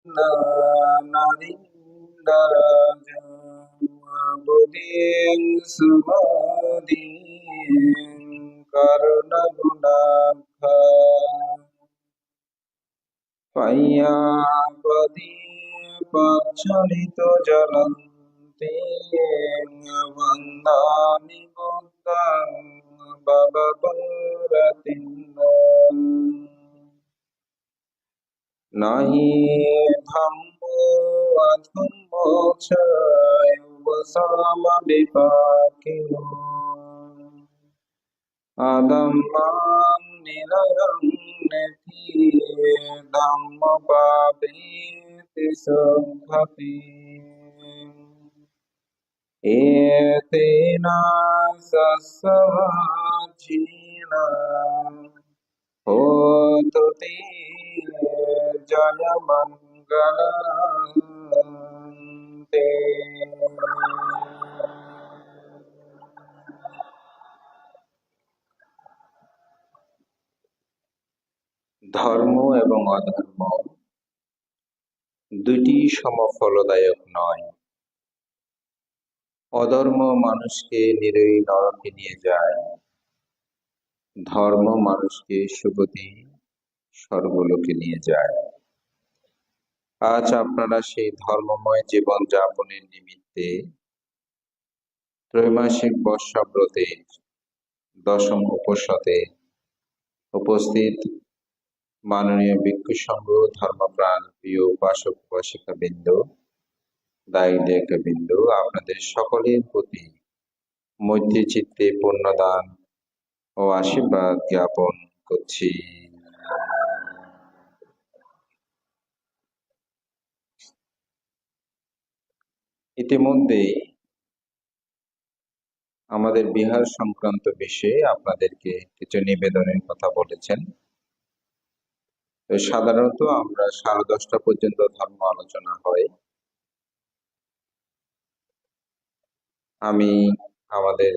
নারীন্দ্রাজবুদীং সুমদীং করুণগুণাখ্যা পয়্যাপদী প্রজ্জ্বলিত জ্বলন্তীং বন্দামি বুদ্ধং ভবভারতীন্দ্রং নাহি ধম্মো অধম্মো চ যুবসামবিপাকিনো অধম্মাং নিরয়ং নেতি ধম্মপাপেতি সংঘতি এতেনা সস্যভাজিনা হোতু তে জয়মঙ্গলং তে। ধর্ম এবং অধর্ম দুটি সমফলদায়ক নয়। অধর্ম মানুষকে নিরয়ী নরকে নিয়ে যায়, ধর্ম মানুষকে সুগতি স্বর্গলোকে নিয়ে যায়। আজ আপনারা সেই ধর্মময় জীবন যাপনের নিমিত্তে ত্রৈমাসিক বর্ষাব্রতের দশম উপসতে উপস্থিত মাননীয় ভিক্ষু সংঘ, ধর্মপ্রাণ প্রিয় উপাসক উপাসিকা বৃন্দ, দায়ী দায়িকা বৃন্দ, আপনাদের সকলের প্রতি মৈত্রী চিত্তে পুণ্যদান ও আশীর্বাদ জ্ঞাপন করছি। ইতিমধ্যেই আমাদের বিহার সংক্রান্ত বিষয়ে আপনাদেরকে কিছু নিবেদনের কথা বলেছেন। তো সাধারণত আমরা 10:30 পর্যন্ত ধর্ম আলোচনা হয়। আমি আমাদের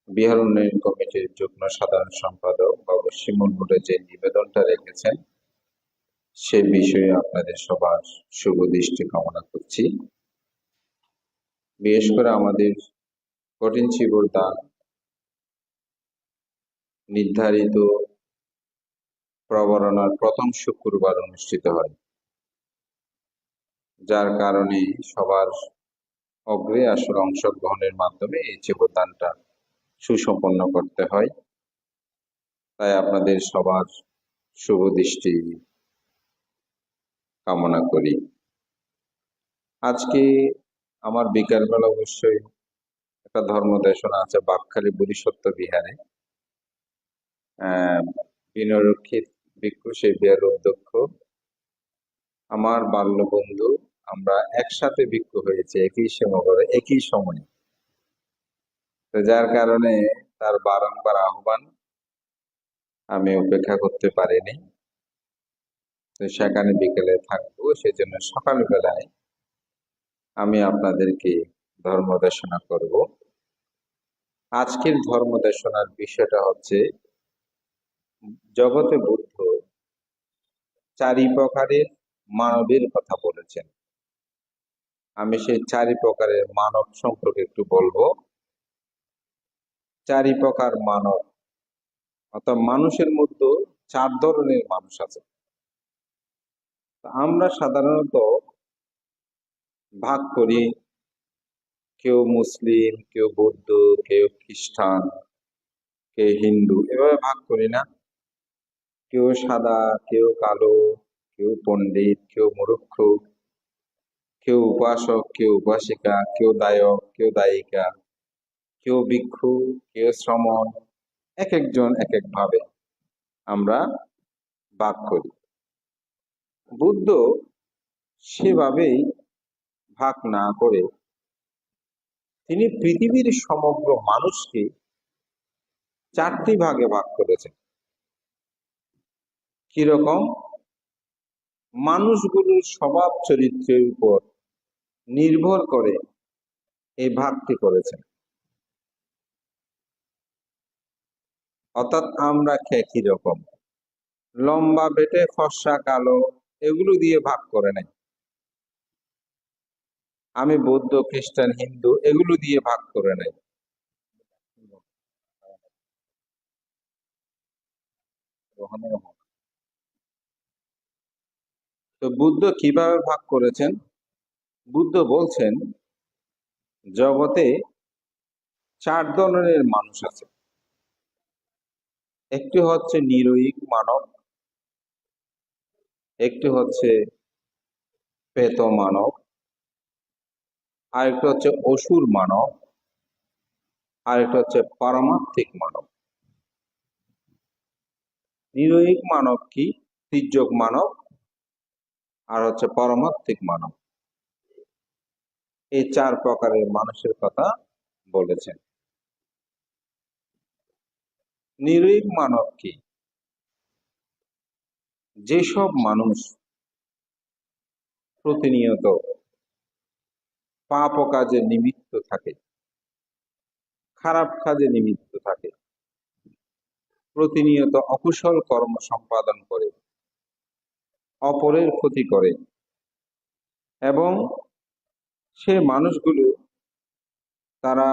বিহার উন্নয়ন কমিটির যুগ্ম সাধারণ সম্পাদক বাবু শিমুল বলে যে নিবেদনটা রেখেছেন সে বিষয়ে আপনাদের সবার শুভ দৃষ্টি কামনা করছি। বিশেষ করে আমাদের কঠিন শিবর দান নির্ধারিত প্রবরণার প্রথম শুক্রবার অনুষ্ঠিত হয়, যার কারণে সবার অগ্রে আসলে অংশগ্রহণের মাধ্যমে এই জীবদানটা সুসম্পন্ন করতে হয়। তাই আপনাদের সবার শুভ দৃষ্টি কামনা করি। আজকে আমার বিকালবেলা অবশ্যই একটা ধর্ম দেশনা আছে বাকখালী বুড়িসত্য বিহারে। বিনয়রক্ষিত ভিক্ষু সেই বিহার অধ্যক্ষ আমার বাল্য বন্ধু, আমরা একসাথে ভিক্ষু হয়েছে একই সময় একই সময়ে। তো যার কারণে তার বারংবার আহ্বান আমি উপেক্ষা করতে পারিনি। তো সেখানে বিকেলে থাকবো, সেজন্য সকালবেলায় আমি আপনাদেরকে ধর্ম দেশনা করব। আজকের ধর্ম দেশনার বিষয়টা হচ্ছে জগতে বুদ্ধ 4 প্রকারের মানবের কথা বলেছেন। আমি সেই 4 প্রকারের মানব সম্পর্কে একটু বলবো। 4 প্রকার মানব, অর্থাৎ মানুষের মধ্যে 4 ধরনের মানুষ আছে। আমরা সাধারণত ভাগ করি, কেউ মুসলিম, কেউ বৌদ্ধ, কেউ খ্রিস্টান, কেউ হিন্দু, এভাবে ভাগ করি না। কেউ সাদা, কেউ কালো, কেউ পণ্ডিত, কেউ মূর্খ, কেউ উপাসক, কেউ উপাসিকা, কেউ দায়ক, কেউ দায়িকা, কেউ ভিক্ষু, কেউ শ্রমণ, এক একজন এক এক ভাবে আমরা ভাগ করি। বুদ্ধ সেভাবেই ভাগ না করে তিনি পৃথিবীর সমগ্র মানুষকে 4টি ভাগে ভাগ করেছেন। কিরকম? মানুষগুলোর স্বভাব চরিত্রের উপর নির্ভর করে এই ভাগটি করেছেন। অর্থাৎ আমরা কে কিরকম, লম্বা বেটে ফর্সা কালো, এগুলো দিয়ে ভাগ করে নাই। আমি বৌদ্ধ, খ্রিস্টান, হিন্দু এগুলো দিয়ে ভাগ করে নাই। তো বুদ্ধ কিভাবে ভাগ করেছেন? বুদ্ধ বলছেন জগতে 4 ধরনের মানুষ আছে। একটি হচ্ছে নিরীহ মানব, একটি হচ্ছে প্রেত মানব, আরেকটা হচ্ছে অসুর মানব, আরেকটা হচ্ছে পারমার্থিক মানব। নিরীহ মানব কি? তির্যক মানব, আর হচ্ছে পারমার্থিক মানব। এই 4 প্রকারের মানুষের কথা বলেছেন। নিরীহ মানব কি? যেসব মানুষ প্রতিনিয়ত পাপ কাজে নিমিত্ত থাকে, খারাপ কাজে নিমিত্ত থাকে, প্রতিনিয়ত অকুশল কর্ম সম্পাদন করে, অপরের ক্ষতি করে, এবং সে মানুষগুলো তারা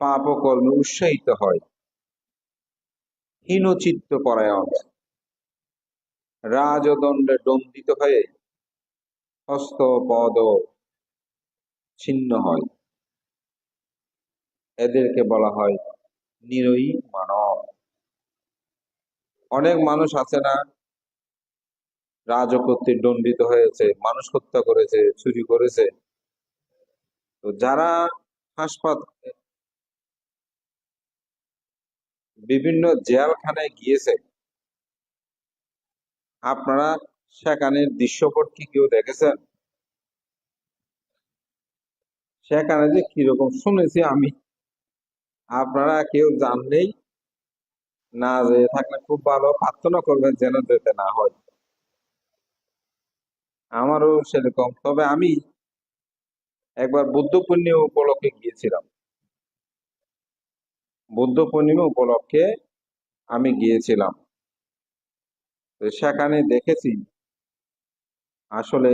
পাপ কর্মে উৎসাহিত হয়, হীনচিত্ত পরায়ণ, রাজদণ্ডে দণ্ডিত হয়ে হস্ত পদ ছিন্ন হয়, এদেরকে বলা হয় নিরীহ মানব। অনেক মানুষ আছে না, রাজকর্তৃক দণ্ডিত হয়েছে, মানুষ হত্যা করেছে, চুরি করেছে। তো যারা হাসপাতাল, বিভিন্ন জেলখানায় গিয়েছে, আপনারা সেখানের দৃশ্যপট কি কেউ দেখেছেন? সেখানে যে কিরকম শুনেছি আমি, আপনারা কেউ জানলেই, না যে থাকলে খুব ভালো, প্রার্থনা করবেন যেন যেতে না হয়। আমারও সেরকম। তবে আমি একবার বুদ্ধ পূর্ণিমা উপলক্ষে গিয়েছিলাম। বুদ্ধ পূর্ণিমা উপলক্ষে আমি গিয়েছিলাম। তো সেখানে দেখেছি আসলে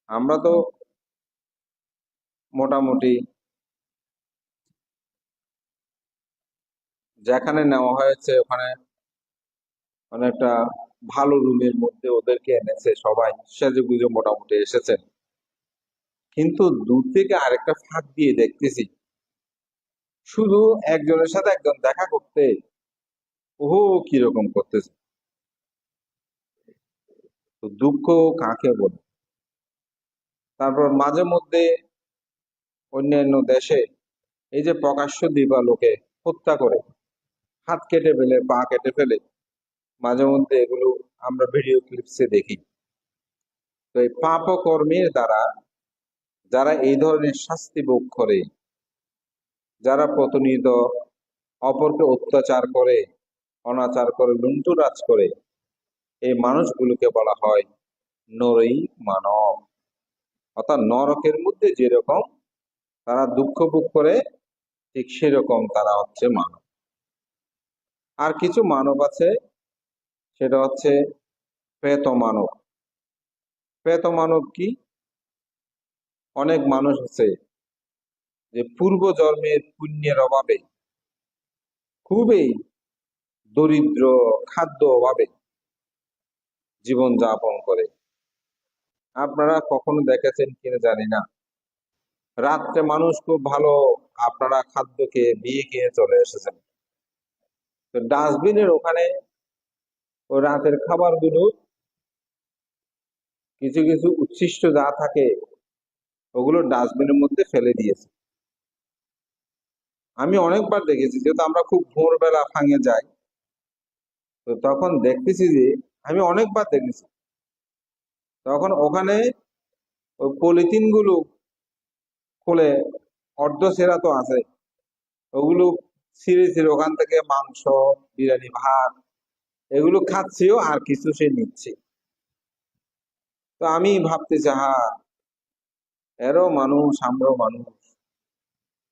আমরা তো মোটামুটি যেখানে নেওয়া হয়েছে ওখানে অনেকটা ভালো রুমের মধ্যে ওদেরকে এনেছে, সবাই সেজে গুজে মোটামুটি এসেছেন। কিন্তু দূর থেকে আরেকটা ফাঁক দিয়ে দেখতেছি শুধু একজনের সাথে একজন দেখা করতে ও কিরকম করতেছে। তো দুঃখ কাকে বলে? তারপর মাঝে মধ্যে অন্যান্য দেশে এই যে প্রকাশ্য দিবালোকে হত্যা করে, হাত কেটে ফেলে, পা কেটে ফেলে, মাঝে মধ্যে এগুলো আমরা ভিডিও ক্লিপসে দেখি। তো এই পাপ কর্মের দ্বারা যারা এই ধরনের শাস্তি ভোগ করে, যারা প্রতিনিয়ত অপরকে অত্যাচার করে, অনাচার করে, লুণ্ঠরাজ করে, এই মানুষগুলোকে বলা হয় নরই মানব। অর্থাৎ নরকের মধ্যে যেরকম তারা দুঃখ ভোগ করে, ঠিক সেরকম তারা হচ্ছে মানব। আর কিছু মানব আছে, সেটা হচ্ছে প্রেত মানব। প্রেত মানব কি? অনেক মানুষ আছে যে পূর্ব জন্মের পুণ্যের অভাবে, খুবই দরিদ্র, খাদ্য অভাবে জীবন যাপন করে। আপনারা কখনো দেখেছেন কিনা জানি না, রাত্রে মানুষ খুব ভালো, আপনারা খাদ্য খেয়ে বিয়ে খেয়ে চলে এসেছেন, তো ডাস্টবিনের ওখানে ওই রাতের খাবারগুলো কিছু কিছু উচ্ছিষ্ট যা থাকে ওগুলো ডাস্টবিনের মধ্যে ফেলে দিয়েছে। আমি অনেকবার দেখেছি, যেহেতু আমরা খুব ভোরবেলা ফাঙে যাই, তো তখন দেখতেছি যে, আমি অনেকবার দেখেছি, তখন ওখানে ওই পলিথিন গুলো খুলে, অর্ধ সেরা তো আছে, ওগুলো ছিঁড়ে ছিঁড়ে ওখান থেকে মাংস, বিরিয়ানি, ভাত এগুলো খাচ্ছিও, আর কিছু সে নিচ্ছে। তো আমি ভাবতেছি, হ্যাঁ, এরও মানুষ, আমরাও মানুষ।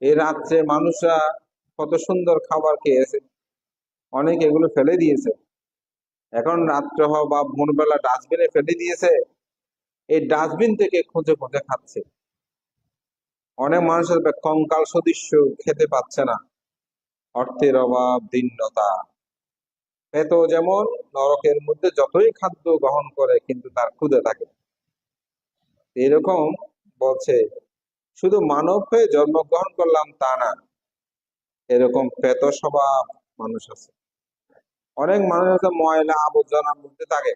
এই রাত্রে মানুষরা কত সুন্দর খাবার খেয়েছে, অনেকে এগুলো ফেলে দিয়েছে। এখন রাত্রে হোক বা ভোরবেলা ডাস্টবিনে ফেলে দিয়েছে, এই ডাস্টবিন থেকে খুঁজে খুঁজে খাচ্ছে। অনেক মানুষের কঙ্কাল সদৃশ্য খেতে পাচ্ছে না, অর্থের অভাব, দীনতা। পেত যেমন নরকের মধ্যে যতই খাদ্য গ্রহণ করে কিন্তু তার ক্ষুধা থাকে। এরকম বলছে, শুধু মানব হয়ে জন্মগ্রহণ করলাম তা না, এরকম পেত স্বভাব মানুষ আছে। অনেক মানুষ আছে ময়লা আবর্জনার মধ্যে থাকে,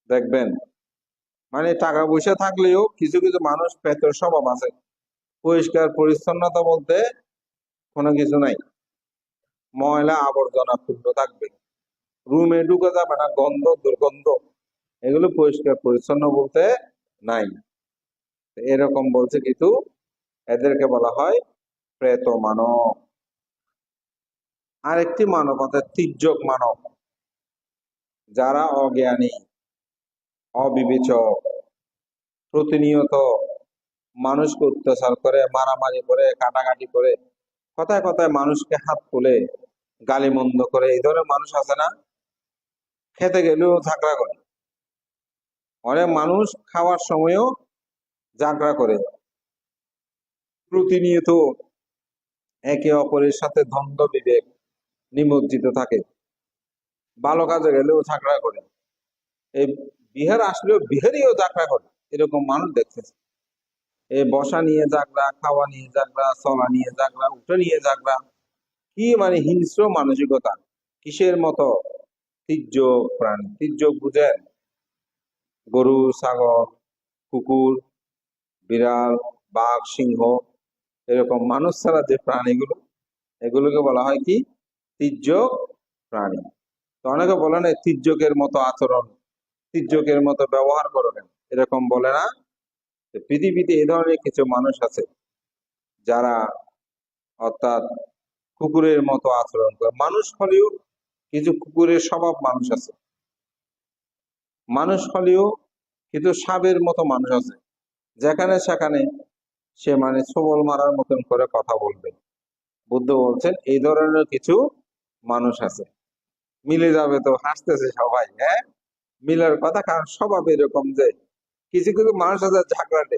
দেখবেন। মানে টাকা পয়সা থাকলেও কিছু কিছু মানুষ পেতের স্বভাব আছে। পরিষ্কার পরিচ্ছন্নতা বলতে কোনো কিছু নাই, ময়লা আবর্জনা পূর্ণ থাকবে, রুমে ঢুকে যাবে না, গন্ধ দুর্গন্ধ, এগুলো পরিষ্কার পরিচ্ছন্ন বলতে নাই। এরকম বলছে, কিন্তু এদেরকে বলা হয় প্রেত মানব। আরেকটি মানব আছে তির্যক মানব, যারা অজ্ঞানী, অবিবেচক, প্রতিনিয়ত মানুষকে অত্যাচার করে, মারামারি করে, কাটাকাটি করে, কথায় কথায় মানুষকে হাত তুলে গালিমন্দ করে। এই ধরনের মানুষ আছে না, খেতে গেলেও ঝগড়া করে। অনেক মানুষ খাওয়ার সময়ও ঝগড়া করে, প্রতিনিয়ত একে অপরের সাথে দ্বন্দ্ব বিবেক নিমজ্জিত থাকে, ভালো কাজে গেলেও ঝগড়া করে। এই বিহার আসলেও বিহারিও ঝগড়া করে, এরকম মানুষ দেখতেছে। এই বসা নিয়ে ঝগড়া, খাওয়া নিয়ে ঝগড়া, চলা নিয়ে ঝগড়া, উঠে নিয়ে ঝগড়া। কি মানে হিংস্র মানসিকতা! কিসের মতো? তির্যক প্রাণী। তির্যক বুঝেন? গরু, ছাগল, কুকুর, বিড়াল, বাঘ, সিংহ, এরকম মানুষ ছাড়া যে প্রাণীগুলো, এগুলোকে বলা হয় কি? তির্যক প্রাণী। তো অনেকে বলে না তির্যকের মতো আচরণ, তির্যকের মতো ব্যবহার করো কেন, এরকম বলে না? পৃথিবীতে এই ধরনের কিছু মানুষ আছে যারা অর্থাৎ কুকুরের মতো আচরণ করে। মানুষ হলেও কিছু কুকুরের স্বভাব মানুষ আছে, মানুষ হলেও কিন্তু সাপের মতো মানুষ আছে, যেখানে সেখানে সে মানে সবল মারার মতন করে কথা বলবে। বুদ্ধ বলছেন এই ধরনের কিছু মানুষ আছে। মিলে যাবে তো? হাসতেছে সবাই, হ্যাঁ, মিলার কথা, কারণ স্বভাব এরকম যে কিছু কিছু মানুষ আছে ঝাগড়াটে।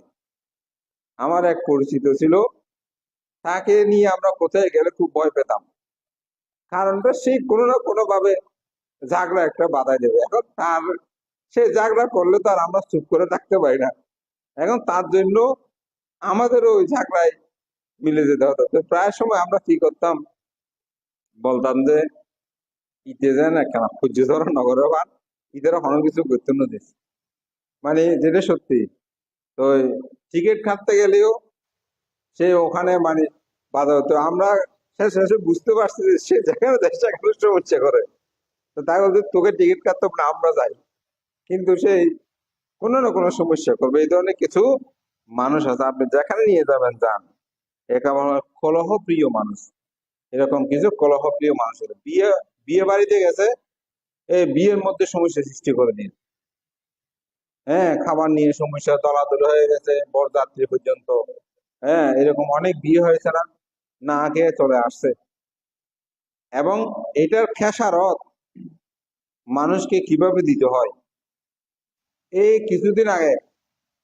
আমার এক পরিচিত ছিল, তাকে নিয়ে আমরা কোথায় গেলে খুব ভয় পেতাম, কারণটা সে কোনো না কোনো ভাবে ঝাগড়া একটা বাধাই দেবে। এখন তার, সে ঝাগড়া করলে তো আর আমরা চুপ করে থাকতে পারি না। এখন তার জন্য আমাদেরও ওই ঝাগড়ায় মিলে যেতে হতো। তো প্রায় সময় আমরা কি করতাম, বলতাম যে ইতে যায় না কেন সূর্য ধরো নগরে বান, ঈদের কোনো কিছু করতে না দিস, মানে যেটা সত্যি। তো টিকিট কাটতে গেলেও সে ওখানে মানে বাধা হতো। আমরা শেষে বুঝতে পারছি যে সে যেখানে দেয় সেখানে সমস্যা করে। তো তাই বলতে তোকে টিকিট কাটতে হবে না, আমরা যাই। কিন্তু সেই কোনো না কোনো সমস্যা করবে। এই ধরনের কিছু মানুষ আছে, আপনি যেখানে নিয়ে যাবেন যান। একে বলা হয় কলহ প্রিয় মানুষ। এরকম কিছু কলহ প্রিয় মানুষ আছে। বিয়ে বিয়ে বাড়িতে গেছে, এই বিয়ের মধ্যে সমস্যা সৃষ্টি করে দিন। হ্যাঁ, খাবার নিয়ে সমস্যা, দলাদলি হয়ে গেছে বরযাত্রী পর্যন্ত। হ্যাঁ, এরকম অনেক বিয়ে হয়েছে না, না খেয়ে চলে আসছে। এবং এটার খেসারত মানুষকে কিভাবে দিতে হয়, এই কিছুদিন আগে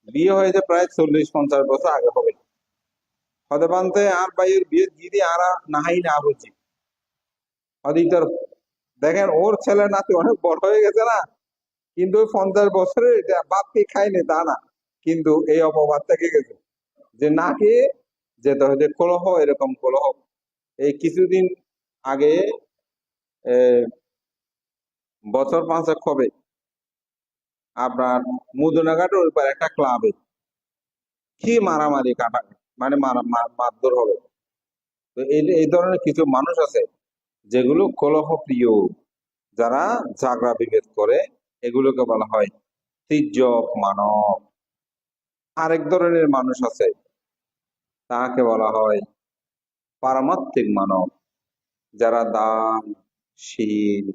বিয়ে হয়েছে, প্রায় 40-50 বছর আগে হবে, হতে পানতে আর ভাইয়ের বিয়ে দিদি আর নাহাই না বুঝি অধিকতর। দেখেন ওর ছেলে নাতি অনেক বড় হয়ে গেছে না, কিন্তু ওই 50 বছরে বাপকে খায়নি তা না, কিন্তু এই অপবাদ থেকে গেছে যে না খেয়ে যেতে হয়, যে কলহ, এরকম কলহ। এই কিছুদিন আগে বছর 5 হবে আপনার মুদনাঘাটের ওই পারে একটা ক্লাবে কি মারামারি কাটা, মানে মারধর হবে। তো এই এই ধরনের কিছু মানুষ আছে যেগুলো কলহ প্রিয়, যারা ঝগড়া বিভেদ করে, এগুলোকে বলা হয় তির্যক মানব। আরেক ধরনের মানুষ আছে, তাকে বলা হয় পারমাত্মিক মানব, যারা দান, শীল,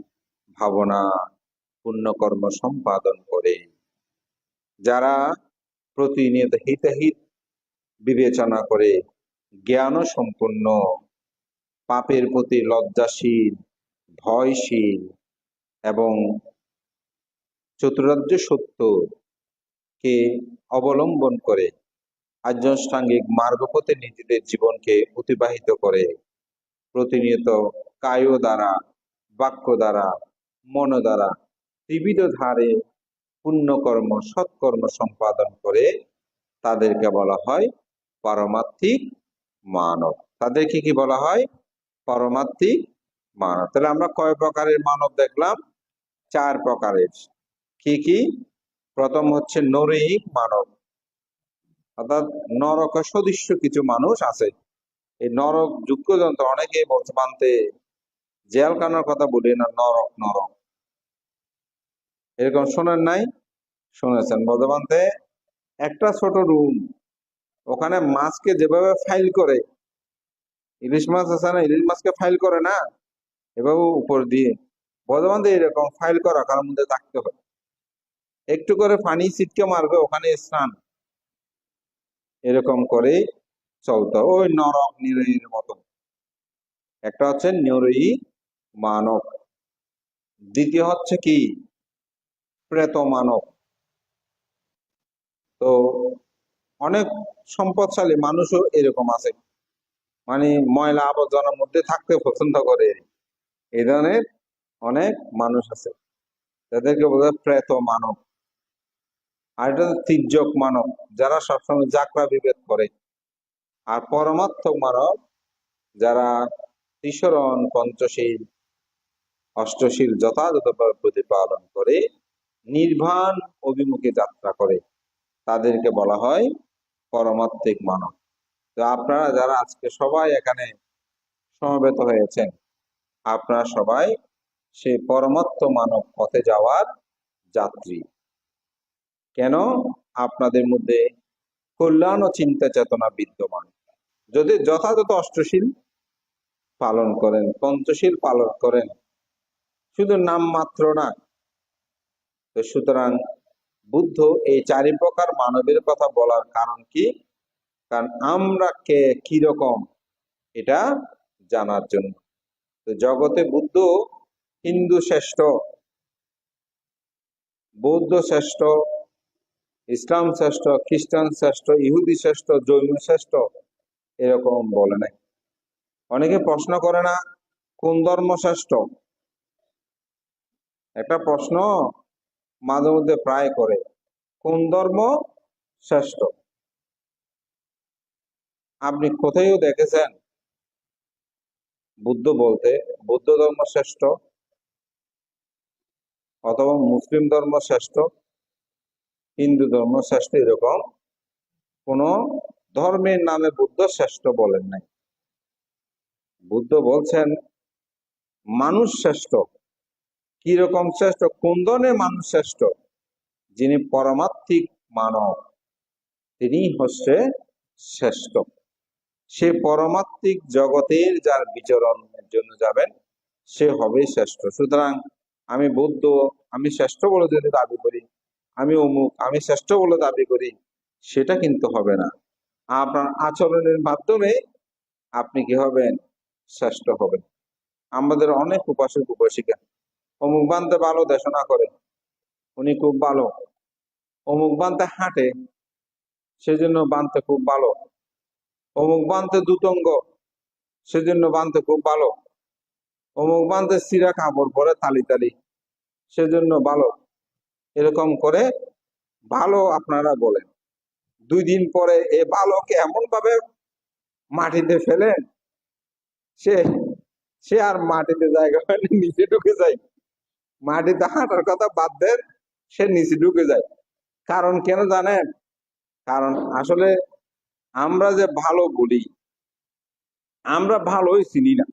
ভাবনা, পুণ্যকর্ম সম্পাদন করে, যারা প্রতিনিয়ত হিতাহিত বিবেচনা করে, জ্ঞান সম্পন্ন, পাপের প্রতি লজ্জাশীল, ভয়শীল, এবং চতুরার্য সত্যকে অবলম্বন করে আধ্যাত্মিক মার্গপথে নিজেদের জীবনকে অতিবাহিত করে প্রতিনিয়ত কায় দ্বারা, বাক্য দ্বারা, মন দ্বারা ত্রিবিধ ধারে পুণ্যকর্ম সৎকর্ম সম্পাদন করে তাদেরকে বলা হয় পারমার্থিক মানব। তাদেরকে কি বলা হয়? পারমার্থিক মানব। তাহলে আমরা কয় প্রকারের মানব দেখলাম? 4 প্রকারের। কি কি? প্রথম হচ্ছে নরৈহিক মানব, অর্থাৎ নরক সদৃশ্য কিছু মানুষ আছে। এই নরক যুক্ত যন্ত্র অনেকে বর্তমানতে জেলখানার কথা বলি না, নরক নরক এরকম শোনেন নাই? শুনেছেন। বর্তমানতে একটা ছোট রুম, ওখানে মাছকে যেভাবে ফাইল করে, ইলিশ মাছ আছে না, ইলিশ মাছকে ফাইল করে না এভাবে উপর দিয়ে, বর্তমানতে এরকম ফাইল করা কার মধ্যে থাকতে হয়। একটু করে পানি ছিটকে মারবে, ওখানে স্নান, এরকম করে চলতো ওই নরক নিরয়ীর মতো। একটা হচ্ছে নিরয়ী মানব। দ্বিতীয় হচ্ছে কি? প্রেত মানব। তো অনেক সম্পদশালী মানুষও এরকম আছে, মানে ময়লা আবর্জনার মধ্যে থাকতে পছন্দ করে, এই ধরনের অনেক মানুষ আছে, তাদেরকে বলা হয় প্রেত মানব। আর এটা তির্যক মানব, যারা সবসময় যাত্রা বিভেদ করে। আর পরমার্থক মানব, যারা ত্রিশরণ পঞ্চশীল অষ্টশীল যথাযথভাবে প্রতিপালন করে নির্বাণ অভিমুখে যাত্রা করে, তাদেরকে বলা হয় পরমার্থিক মানব। তো আপনারা যারা আজকে সবাই এখানে সমবেত হয়েছেন, আপনারা সবাই সেই পরমার্থ মানব পথে যাওয়ার যাত্রী। কেন? আপনাদের মধ্যে কল্যাণ ও চিন্তা চেতনা বিদ্যমান। যদি যথাযথ অষ্টশীল পালন করেন, পঞ্চশীল পালন করেন, শুধু নাম মাত্র না। তো সুতরাং বুদ্ধ এই 4 প্রকার মানবের কথা বলার কারণ কি? কারণ আমরা কে কিরকম এটা জানার জন্য। তো জগতে বুদ্ধ হিন্দু শ্রেষ্ঠ, বৌদ্ধ শ্রেষ্ঠ, ইসলাম শ্রেষ্ঠ, খ্রিস্টান শ্রেষ্ঠ, ইহুদি শ্রেষ্ঠ, জৈন শ্রেষ্ঠ এরকম বলে নাই। অনেকে প্রশ্ন করে না কোন ধর্ম শ্রেষ্ঠ? একটা প্রশ্ন মাঝে মধ্যে প্রায় করে, কোন ধর্ম শ্রেষ্ঠ? আপনি কোথায়ও দেখেছেন বুদ্ধ বলতে বৌদ্ধ ধর্ম শ্রেষ্ঠ অথবা মুসলিম ধর্ম শ্রেষ্ঠ, হিন্দু ধর্ম শ্রেষ্ঠ? এরকম কোন ধর্মের নামে বুদ্ধ শ্রেষ্ঠ বলেন নাই। বুদ্ধ বলছেন মানুষ শ্রেষ্ঠ। কিরকম শ্রেষ্ঠ? কোন ধরনের মানুষ শ্রেষ্ঠ? যিনি পরমার্থিক মানব, তিনি হচ্ছে শ্রেষ্ঠ। সে পরমাত্মিক জগতের যার বিচরণের জন্য যাবেন, সে হবে শ্রেষ্ঠ। সুতরাং আমি বৌদ্ধ, আমি শ্রেষ্ঠ বলে যদি দাবি করি, আমি অমুক, আমি শ্রেষ্ঠ বলে দাবি করি, সেটা কিন্তু হবে না। আপনার আচরণের মাধ্যমে আপনি কি হবেন? শ্রেষ্ঠ হবেন। আমাদের অনেক উপাসক উপাসিকা অমুক বানতে ভালো দেশনা করে, উনি খুব ভালো। অমুক বানতে হাঁটে, সেজন্য বানতে খুব ভালো। অমুক বানতে দুতঙ্গ, সেজন্য বানতে খুব ভালো। অমুক বানতে সিরা কাপড় পরে তালি তালি, সেজন্য ভালো। এরকম করে ভালো আপনারা বলেন। 2 দিন পরে এ ভালোকে এমন ভাবে মাটিতে ফেলেন, সে সে আর মাটিতে জায়গা পায়নি, নিচে ঢুকে যায়। মাটিতে হাঁটার কথা বাদ দেন, সে নিচে ঢুকে যায়। কারণ কেন জানেন? কারণ আসলে আমরা যে ভালো বলি, আমরা ভালোই চিনি না।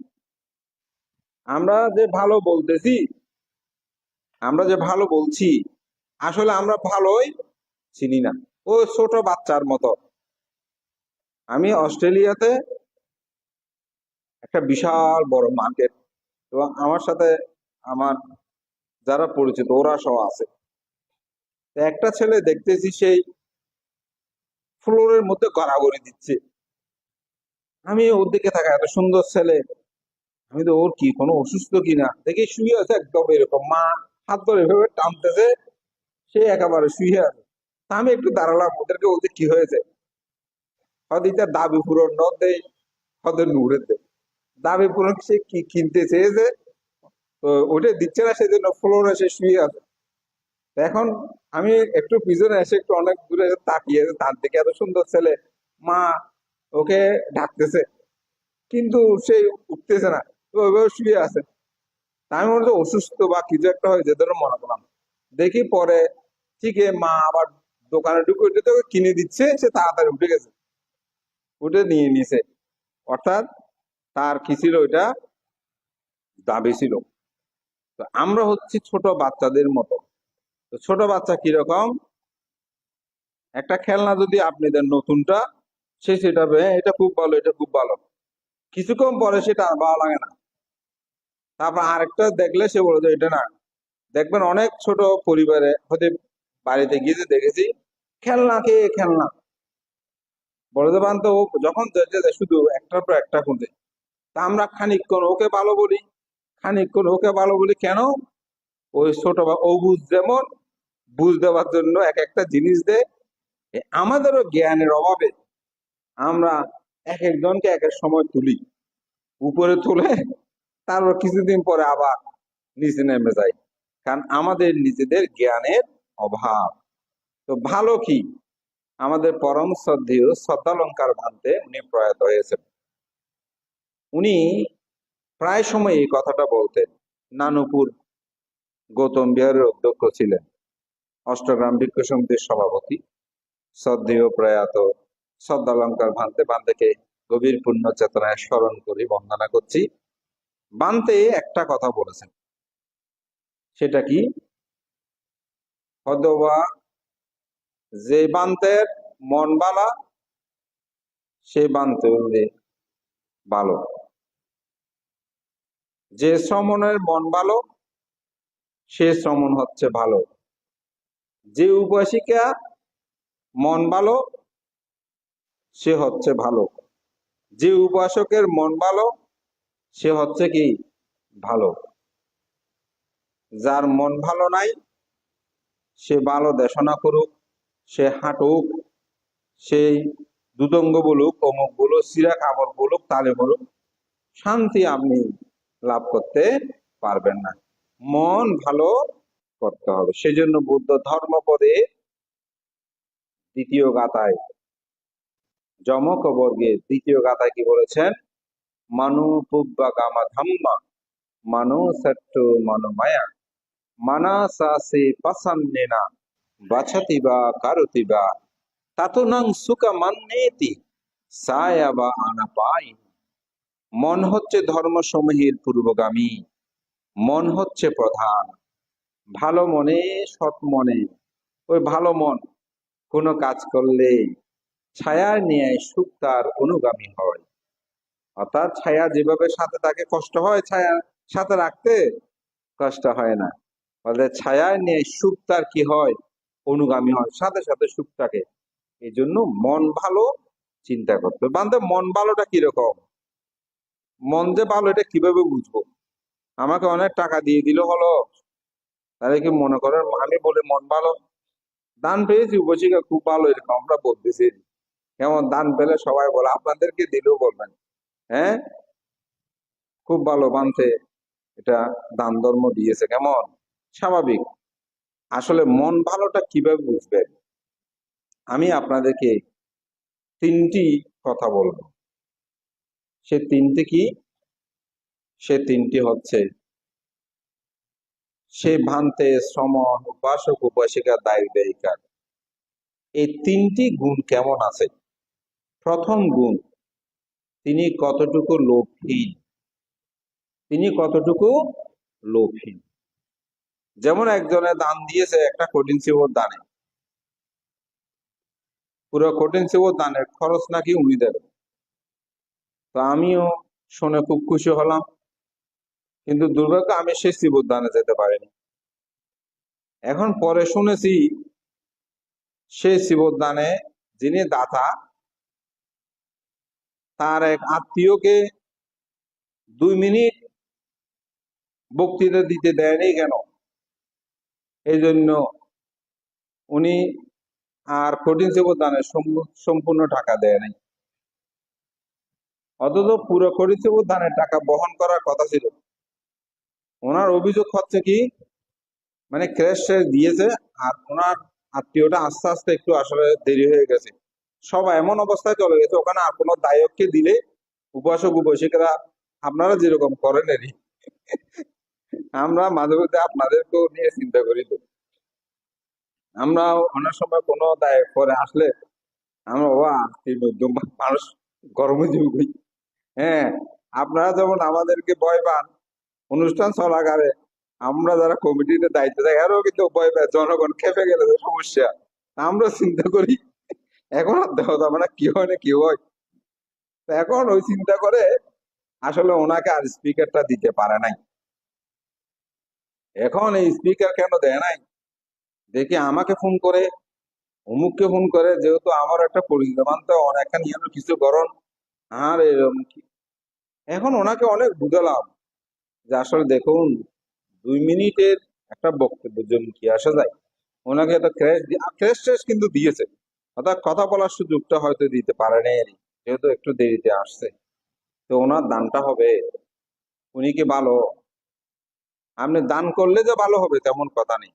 আমরা যে ভালো বলতেছি, আমরা যে ভালো বলছি, আসলে আমরা ভালোই চিনি না। ও ছোট বাচ্চার মতো। আমি অস্ট্রেলিয়াতে একটা বিশাল বড় মার্কেট, এবং আমার সাথে আমার যারা পরিচিত ওরা সব আছে। একটা ছেলে দেখতেছি সেই ফ্লোরের মধ্যে গড়াগড়ি দিচ্ছে। আমি ওর দিকে থাকা, এত সুন্দর ছেলে, আমি তো ওর কি কোনো অসুস্থ কিনা দেখি শুয়ে আছে একদম এরকম, মা হাত ধরে এভাবে টানতেছে, সে একেবারে শুয়ে আছে। তা আমি একটু দাঁড়ালাম, ওদেরকে বলতে কি হয়েছে, হয়তো এটা দাবি পূরণ ন দেয়, হয়তো নুরে দেয়। দাবি পূরণ সে কি কিনতে চেয়েছে, তো ওটা দিচ্ছে না, সেজন্য ফ্লোরে সে শুয়ে আছে। তো এখন আমি একটু পিছনে এসে একটু অনেক দূরে এসে তাকিয়ে তার দিকে, এত সুন্দর ছেলে, মা ওকে ডাকতেছে, কিন্তু সে উঠতেছে না, তো ওইভাবে শুয়ে আছে। তা আমি মনে হচ্ছে অসুস্থ বা কিছু একটা হয়েছে ধরে মনে করলাম। দেখি পরে ঠিক মা আবার দোকানে ঢুকে উঠে তোকে কিনে দিচ্ছে, সে তাড়াতাড়ি উঠে গেছে, উঠে নিয়ে নিছে। অর্থাৎ তার কি ছিল, ওইটা দাবি ছিল। তো আমরা হচ্ছি ছোট বাচ্চাদের মতো। তো ছোট বাচ্চা কিরকম, একটা খেলনা যদি আপনি দেন নতুনটা, সে সেটা এটা খুব ভালো, এটা খুব ভালো, কিছুক্ষণ পরে সেটা আর ভালো লাগে না। তারপর আরেকটা দেখলে সে বলে যে এটা না। দেখবেন অনেক ছোট পরিবারে হতে বাড়িতে গিয়ে দেখেছি, খেলনা কে খেলনা, বড়দের বান তো যখন দেখে যে শুধু একটার পর একটা খুঁজে। তা আমরা খানিকক্ষণ ওকে ভালো বলি, খানিকক্ষণ ওকে ভালো বলি, কেন? ওই ছোট ও বুঝ যেমন বুঝ দেওয়ার জন্য এক একটা জিনিস দেয়। আমাদেরও জ্ঞানের অভাবে আমরা এক একজনকে এক এক সময় তুলি, উপরে তুলে তারপর কিছুদিন পরে আবার নিচে নেমে যাই, কারণ আমাদের নিজেদের জ্ঞানের অভাব। তো ভালো কি, আমাদের পরম শ্রদ্ধেয় শ্রদ্ধালঙ্কার ভান্তে উনি প্রয়াত হয়েছেন। উনি প্রায় সময় এই কথাটা বলতেন। নানুপুর গৌতম বিহারের অধ্যক্ষ ছিলেন, অষ্টগ্রাম ভিক্ষু সমিতির সভাপতি, শ্রদ্ধেয় প্রয়াত শ্রদ্ধালঙ্কার ভান্তে। বান্তেকে গভীর পুণ্য চেতনায় স্মরণ করি, বন্দনা করছি। বান্তে একটা কথা বলেছেন, সেটা কি, হয়তোবা যে বান্তের মন বালা, সে বান্তে হলে ভালো। যে শ্রমণের মন ভালো, সে শ্রমণ হচ্ছে ভালো। যে উপাসিকা মন ভালো, সে হচ্ছে ভালো। যে উপাসকের মন ভালো, সে হচ্ছে কি ভালো। যার মন ভালো নাই, সে ভালো দেশনা করুক, সে হাঁটুক, সেই দুদঙ্গ বলুক, অমুক বলুক, সিরা কাপড় বলুক, তালে বলুক, শান্তি আপনি লাভ করতে পারবেন না। মন ভালো করতে হবে। সেজন্য বুদ্ধ ধর্মপদে দ্বিতীয় গাথায়, যমক বর্গের দ্বিতীয় গাথায় কি বলেছেন, মানু পুব্বা গামা ধাম্মা, মানু সট্ট মানু মায়া, মানাসাসে পাসান্নেনা বাছাতি বা কারতি বা তাতুনাং সুকা মান্নেতি সায়া বা আনাপাই। মন হচ্ছে ধর্ম সমূহের পূর্বগামী, মন হচ্ছে প্রধান। ভালো মনে, সৎ মনে, ওই ভালো মন কোনো কাজ করলে ছায়ার ন্যায় সুখ তার অনুগামী হয়। অর্থাৎ ছায়া যেভাবে সাথে তাকে কষ্ট হয়, ছায়া সাথে রাখতে কষ্ট হয় না। বলতে ছায়ার ন্যায় সুখ তার কি হয়, অনুগামী হয়, সাথে সাথে সুখ থাকে। এই জন্য মন ভালো চিন্তা করতে হবে। বান্ধব মন ভালোটা কিরকম, মন যে ভালো এটা কিভাবে বুঝবো? আমাকে অনেক টাকা দিয়ে দিল হলো, তাহলে কি মনে করেন আমি বলে মন ভালো? দান পেয়েছি, উপশিকা খুব ভালো, এরকম আমরা বলতেছি। কেমন দান পেলে সবাই বলে, আপনাদেরকে দিলেও বলবেন হ্যাঁ খুব ভালো বানতে, এটা দান ধর্ম দিয়েছে, কেমন স্বাভাবিক। আসলে মন ভালোটা কিভাবে বুঝবেন, আমি আপনাদেরকে তিনটি কথা বলবো। সে তিনটি কি, সে তিনটি হচ্ছে, সে ভান্তে শ্রমণ উপাসক উপাসিকা দায়ী দায়িকার এই তিনটি গুণ কেমন আছে। প্রথম গুণ, তিনি কতটুকু লোভহীন, তিনি কতটুকু লোভহীন। যেমন একজনে দান দিয়েছে একটা কঠিন শিবর দানে, পুরো কঠিন শিবর দানের খরচ নাকি উনি দেবে। তো আমিও শুনে খুব খুশি হলাম, কিন্তু দুর্ভাগ্য আমি সেই শিবর দানে যেতে পারিনি। এখন পরে শুনেছি সেই শিবর দানে যিনি দাতা, তার এক আত্মীয়কে 2 মিনিট বক্তৃতা দিতে দেয়নি কেন? এই জন্য উনি আর কঠিন সেবক দানের সম্পূর্ণ টাকা দেয় নাই। অথচ পুরো কঠিন সেবক দানের টাকা বহন করার কথা ছিল। ওনার অভিযোগ হচ্ছে কি, মানে ক্র্যাশ দিয়েছে, আর ওনার আত্মীয়টা আস্তে আস্তে একটু আসলে দেরি হয়ে গেছে। সবাই এমন অবস্থায় চলে গেছে, ওখানে আর কোনো দায়ককে দিলে উপাসক উপাসিকরা আপনারা যেরকম করেন এরই আমরা মাঝে মধ্যে আপনাদেরকেও নিয়ে চিন্তা করি। তো আমরা অনেক সময় কোনো দায়ক করে আসলে আমরা নতুন মানুষ কর্মজীবী। হ্যাঁ, আপনারা যেমন আমাদেরকে ভয় পান অনুষ্ঠান চলাকালে, আমরা যারা কমিটিতে দায়িত্ব থাকি আরও কিন্তু ভয় পায়, জনগণ খেপে গেলে যে সমস্যা। আমরা চিন্তা করি এখন আর দেওয়া যাবে না, কি হয় না কি হয়। তো এখন ওই চিন্তা করে আসলে ওনাকে আর স্পিকারটা দিতে পারে নাই। এখন এই স্পিকার কেন দেয় নাই দেখি আমাকে ফোন করে, অমুককে ফোন করে, যেহেতু আমার একটা পরিচিত মানতে অনেকখানি কিছু করণ আর এরকম কি। এখন ওনাকে অনেক বুঝালাম যে আসলে দেখুন, 2 মিনিটের একটা বক্তব্যের জন্য কি আসা যায়। ওনাকে তো ক্র্যাশ ট্রেস কিন্তু দিয়েছে, অর্থাৎ কথা বলার সুযোগটা হয়তো দিতে পারে নাই, যেহেতু একটু দেরিতে আসছে। তো ওনার দানটা হবে, উনি কি ভালো? আপনি দান করলে যে ভালো হবে তেমন কথা নেই।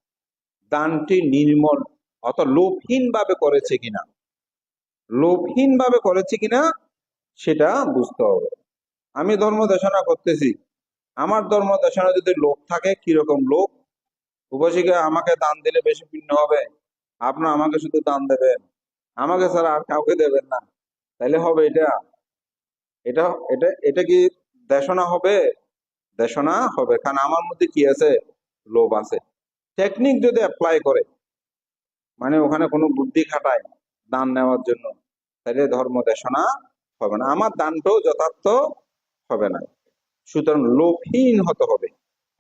দানটি নির্মল, অত লোভহীন ভাবে করেছে কিনা, লোভহীন ভাবে করেছে কিনা সেটা বুঝতে হবে। আমি ধর্ম দেশনা করতেছি, আমার ধর্ম দেশনা যদি লোভ থাকে, কিরকম লোভ? উপাসিকা আমাকে দান দিলে বেশি পুণ্য হবে, আপনার আমাকে শুধু দান দেবেন, আমাকে ছাড়া আর কাউকে দেবেন না, তাইলে হবে এটা? এটা এটা এটা কি দেশনা হবে? দেশনা হবে, কারণ আমার মধ্যে কি আছে? লোভ আছে। টেকনিক যদি অ্যাপ্লাই করে, মানে ওখানে কোনো বুদ্ধি খাটায় দান নেওয়ার জন্য, তাহলে ধর্ম দেশনা হবে না, আমার দানটাও যথার্থ হবে না। সুতরাং লোভহীন হতে হবে,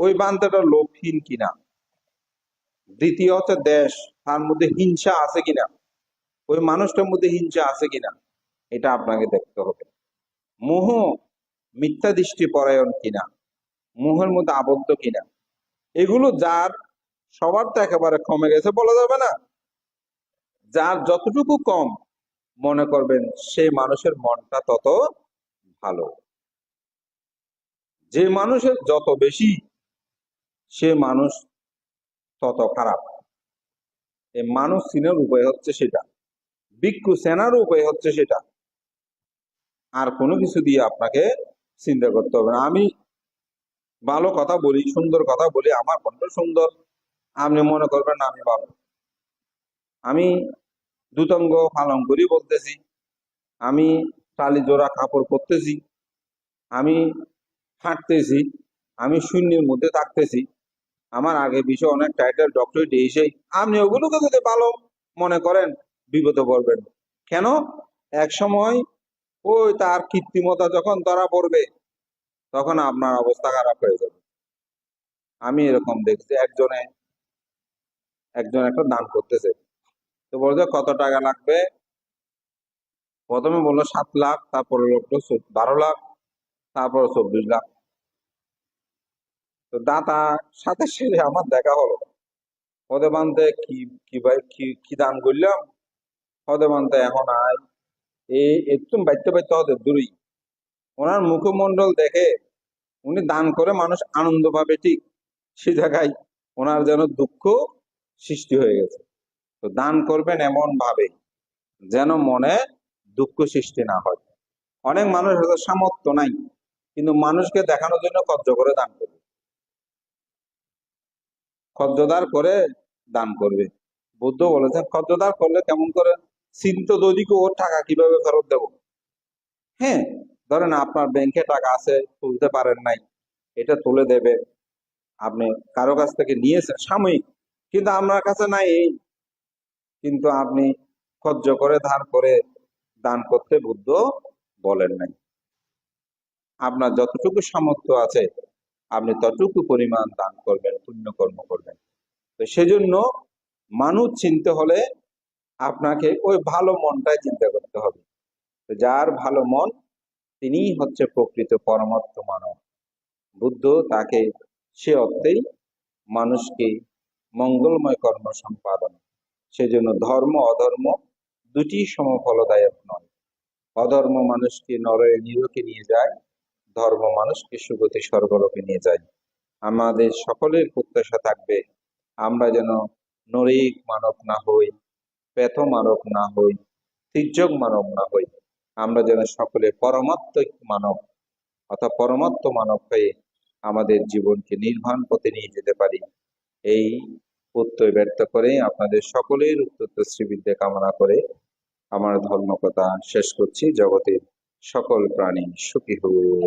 ওই বান্ধাটা লোভহীন কিনা। দ্বিতীয় হচ্ছে দেশ, তার মধ্যে হিংসা আছে কিনা, ওই মানুষটার মধ্যে হিংসা আছে কিনা, এটা আপনাকে দেখতে হবে। মোহ, মিথ্যা দৃষ্টি পরায়ণ কিনা, মোহের মধ্যে আবদ্ধ কিনা। এগুলো যার, সবার তো একেবারে কমে গেছে বলা যাবে না, যার যতটুকু কম মনে করবেন সেই মানুষের মনটা তত ভালো। যে মানুষের যত বেশি, সে মানুষ তত খারাপ। এই মানুষ চিনার উপায় হচ্ছে সেটা, ভিক্ষু চেনার উপায় হচ্ছে সেটা। আর কোনো কিছু দিয়ে আপনাকে চিন্তা করতে হবে না। আমি ভালো কথা বলি, সুন্দর কথা বলি, আমার কণ্ঠ সুন্দর, আপনি মনে করবেন না আমি ভালো। আমি দুতঙ্গ পালন করি বলতেছি, আমি টালি জোড়া কাপড় পরতেছি, আমি হাঁটতেছি, আমি শূন্যের মধ্যে থাকতেছি, আমার আগে বিষয়ে অনেক টাইটেল ডক্টরেট এসেই আপনি ওগুলোকে যদি ভালো মনে করেন, বিপদে পড়বেন। কেন? এক সময় ওই তার কৃত্রিমতা যখন ধরা পড়বে, তখন আপনার অবস্থা খারাপ হয়ে যাবে। আমি এরকম দেখছি, একজন একটা দান করতেছে, তো বলছে কত টাকা লাগবে। প্রথমে বললো 7 লাখ, তারপরে লোকটা 12 লাখ, তারপর 24 লাখ। তো দাতা সাথে সাথে আমার দেখা হলো, হদে বানতে কি, কি ভাই কি কি দান করলাম, হদে বানতে এখন আয় এই একটু বাইতে বাইতে হতে দূরই। ওনার মুখমন্ডল দেখে উনি দান করে মানুষ আনন্দ পাবে ঠিক, সে জায়গায় ওনার যেন দুঃখ সৃষ্টি হয়ে গেছে। তো দান করবেন এমন ভাবে যেন মনে দুঃখ সৃষ্টি না হয়। অনেক মানুষ হয়তো সামর্থ্য নাই, কিন্তু মানুষকে দেখানোর জন্য কর্জ করে দান করবে, কর্জদার করে দান করবে। বুদ্ধ বলেছেন কর্জদার করলে কেমন করে, চিন্তা তৈরি ওর টাকা কিভাবে ফেরত দেব। হ্যাঁ, ধরেন আপনার ব্যাংকে টাকা আছে, তুলতে পারেন নাই, এটা তুলে দেবে। আপনি কারো কাছ থেকে নিয়েছেন সাময়িক, কিন্তু আপনার কাছে নাই এই, কিন্তু আপনি খরচ করে ধার করে দান করতে বুদ্ধ বলেন নাই। আপনার যতটুকু সামর্থ্য আছে আপনি ততটুকু পরিমাণ দান করবেন, পুণ্যকর্ম করবেন। তো সেজন্য মানুষ চিনতে হলে আপনাকে ওই ভালো মনটাই চিন্তা করতে হবে। তো যার ভালো মন, তিনিই হচ্ছে প্রকৃত পরমাত্ম মানব। বুদ্ধ তাকে সে অর্থেই মানুষকে মঙ্গলময় কর্ম সম্পাদন। সেজন্য ধর্ম অধর্ম দুটি সমফলদায়ক নয়। অধর্ম মানুষকে নিরকে নিয়ে যায়, ধর্ম মানুষকে সুগতি স্বর্গলোকে নিয়ে যায়। আমাদের সকলের প্রত্যাশা থাকবে আমরা যেন নরিক মানব না হই, পেথ মানব না হই, তির্যক মানব না হই। আমরা যেন সকলে পরমাত্মিক মানব অর্থাৎ পরমাত্ম মানব হয়ে আমাদের জীবনকে নির্বাণ পথে নিয়ে যেতে পারি। এই প্রত্যয় ব্যক্ত করে আপনাদের সকলের উত্তর শ্রীবিদ্যা কামনা করে আমার ধর্মকথা শেষ করছি। জগতের সকল প্রাণী সুখী হোক।